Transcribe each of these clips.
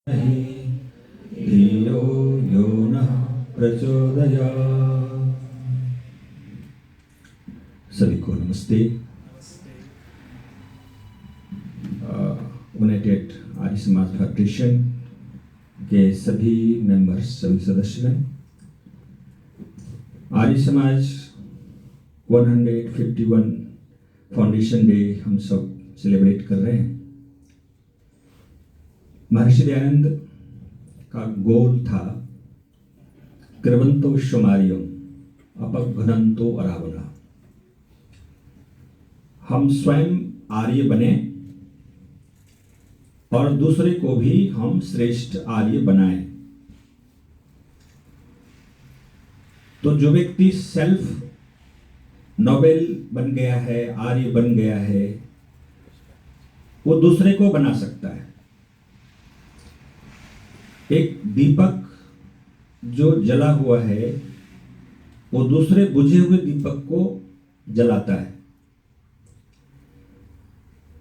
धियो यो नः प्रचोदयात्। सभी को नमस्ते। यूनाइटेड आर्य समाज फेडरेशन के सभी मेंबर्स, सभी सदस्यगण, आर्य समाज 151 फाउंडेशन डे हम सब सेलिब्रेट कर रहे हैं। महर्षि दयानंद का गोल था कृवंतो विश्वमार्यम अपघ्नन्तो अरावणा। हम स्वयं आर्य बने और दूसरे को भी हम श्रेष्ठ आर्य बनाएं। तो जो व्यक्ति सेल्फ नोबेल बन गया है, आर्य बन गया है, वो दूसरे को बना सकता है। एक दीपक जो जला हुआ है वो दूसरे बुझे हुए दीपक को जलाता है।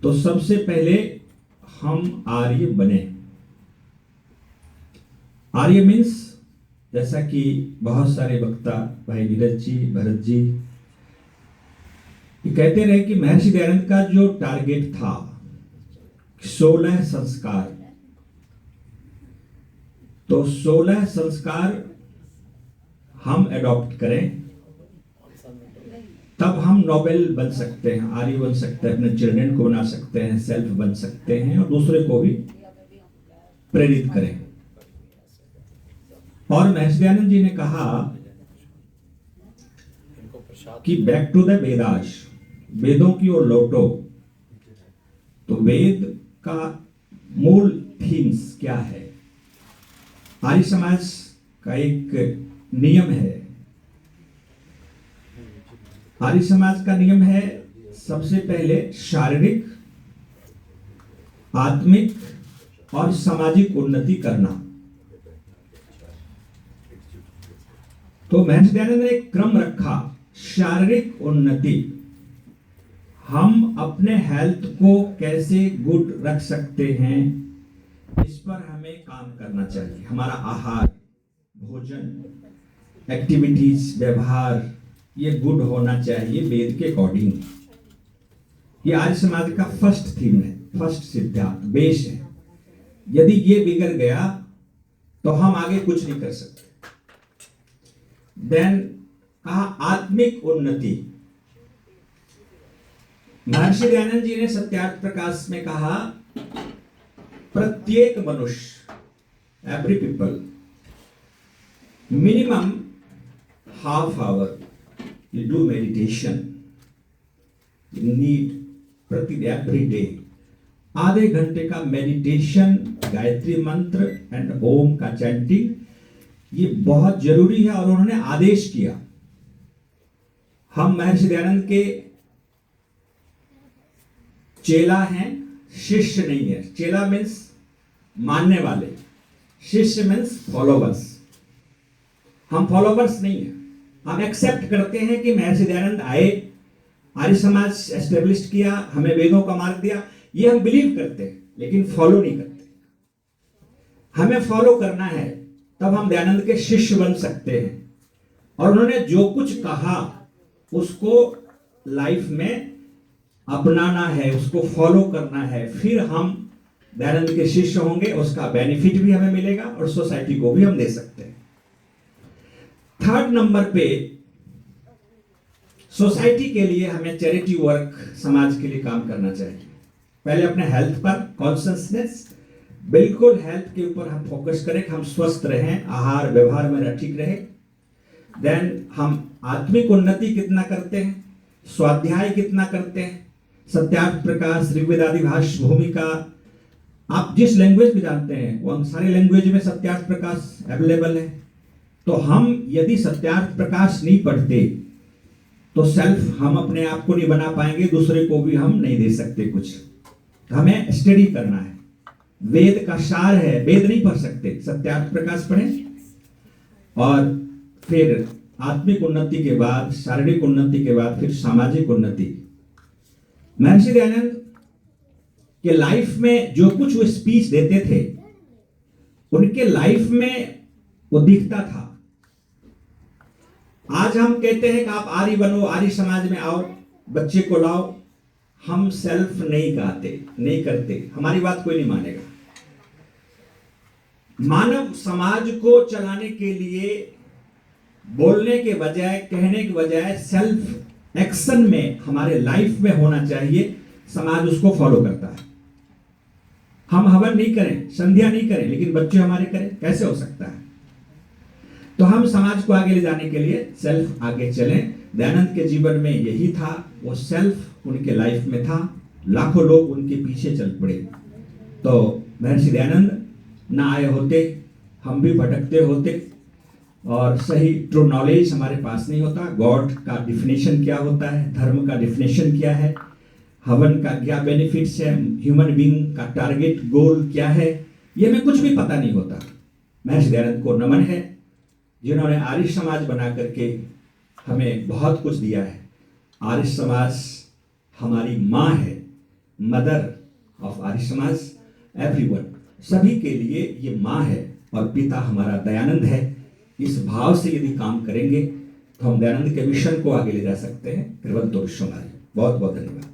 तो सबसे पहले हम आर्य बने। आर्य मीन्स, जैसा कि बहुत सारे वक्ता भाई नीरज जी, भरत जी कहते रहे कि महर्षि दयानंद का जो टारगेट था 16 संस्कार, तो 16 संस्कार हम अडॉप्ट करें तब हम नोबेल बन सकते हैं, आर्य बन सकते हैं, अपने चिल्ड्रन को बना सकते हैं, सेल्फ बन सकते हैं और दूसरे को भी प्रेरित करें। और महर्षि दयानंद जी ने कहा कि बैक टू द वेदास, वेदों की ओर लौटो। तो वेद का मूल थीम्स क्या है? आर्य समाज का एक नियम है। आर्य समाज का नियम है सबसे पहले शारीरिक, आत्मिक और सामाजिक उन्नति करना। तो महर्षि दयानंद ने एक क्रम रखा, शारीरिक उन्नति। हम अपने हेल्थ को कैसे गुड रख सकते हैं, इस पर हमें काम करना चाहिए। हमारा आहार, भोजन, एक्टिविटीज, व्यवहार ये गुड होना चाहिए वेद के अकॉर्डिंग। ये आर्य समाज का फर्स्ट थीम है, फर्स्ट सिद्धांत, बेस है। यदि ये बिगड़ गया तो हम आगे कुछ नहीं कर सकते। देन कहा आत्मिक उन्नति। महर्षि दयानंद जी ने सत्यार्थ प्रकाश में कहा प्रत्येक मनुष्य, every people, minimum half hour you do meditation, you need प्रति एवरी डे। आधे घंटे का मेडिटेशन, गायत्री मंत्र एंड ओम का चैंटिंग, ये बहुत जरूरी है और उन्होंने आदेश किया। हम महर्षि दयानंद के चेला हैं, शिष्य नहीं है। चेला मीन्स मानने वाले, शिष्य मीन्स फॉलोवर्स। हम फॉलोवर्स नहीं है। हम एक्सेप्ट करते हैं कि महर्षि दयानंद आए, आर्य समाज एस्टेब्लिश किया, हमें वेदों का मार्ग दिया, ये हम बिलीव करते हैं, लेकिन फॉलो नहीं करते। हमें फॉलो करना है, तब हम दयानंद के शिष्य बन सकते हैं। और उन्होंने जो कुछ कहा उसको लाइफ में अपनाना है, उसको फॉलो करना है, फिर हम दयानंद के शिष्य होंगे। उसका बेनिफिट भी हमें मिलेगा और सोसाइटी को भी हम दे सकते हैं। थर्ड नंबर पे सोसाइटी के लिए हमें चैरिटी वर्क, समाज के लिए काम करना चाहिए। पहले अपने हेल्थ पर कॉन्शियसनेस, बिल्कुल हेल्थ के ऊपर हम फोकस करें कि हम स्वस्थ रहें, आहार व्यवहार मेरा ठीक रहे। देन हम आत्मिक उन्नति कितना करते हैं, स्वाध्याय कितना करते हैं, सत्यार्थ प्रकाश, ऋग्वेद आदि भाष्य, भूमिका, आप जिस लैंग्वेज में जानते हैं वो सारे लैंग्वेज में सत्यार्थ प्रकाश अवेलेबल है। तो हम यदि सत्यार्थ प्रकाश नहीं पढ़ते तो सेल्फ हम अपने आप को नहीं बना पाएंगे, दूसरे को भी हम नहीं दे सकते कुछ। हमें स्टडी करना है, वेद का सार है, वेद नहीं पढ़ सकते, सत्यार्थ प्रकाश पढ़ें। और फिर आत्मिक उन्नति के बाद, शारीरिक उन्नति के बाद फिर सामाजिक उन्नति। महर्षि दयानंद के लाइफ में जो कुछ वो स्पीच देते थे उनके लाइफ में वो दिखता था। आज हम कहते हैं कि आप आर्य बनो, आर्य समाज में आओ, बच्चे को लाओ, हम सेल्फ नहीं गाते, नहीं करते, हमारी बात कोई नहीं मानेगा। मानव समाज को चलाने के लिए बोलने के बजाय, कहने के बजाय सेल्फ एक्शन में हमारे लाइफ में होना चाहिए, समाज उसको फॉलो करता है। हम हवन नहीं करें, संध्या नहीं करें, लेकिन बच्चे हमारे करें, कैसे हो सकता है? तो हम समाज को आगे ले जाने के लिए सेल्फ आगे चलें। दयानंद के जीवन में यही था, वो सेल्फ उनके लाइफ में था, लाखों लोग उनके पीछे चल पड़े। तो महर्षि दयानंद ना आए होते, हम भी भटकते होते, और सही ट्रू नॉलेज हमारे पास नहीं होता। गॉड का डिफिनेशन क्या होता है, धर्म का डिफिनेशन क्या है, हवन का क्या बेनिफिट्स है, ह्यूमन बीइंग का टारगेट गोल क्या है, ये हमें कुछ भी पता नहीं होता। महर्षि दयानंद को नमन है, जिन्होंने आर्य समाज बना करके हमें बहुत कुछ दिया है। आर्य समाज हमारी माँ है, mother of Arya Samaj, everyone, सभी के लिए ये माँ है, और पिता हमारा दयानंद है। इस भाव से यदि काम करेंगे तो हम दयानंद के मिशन को आगे ले जा सकते हैं। कृवंतो विश्वमार्य। बहुत बहुत धन्यवाद।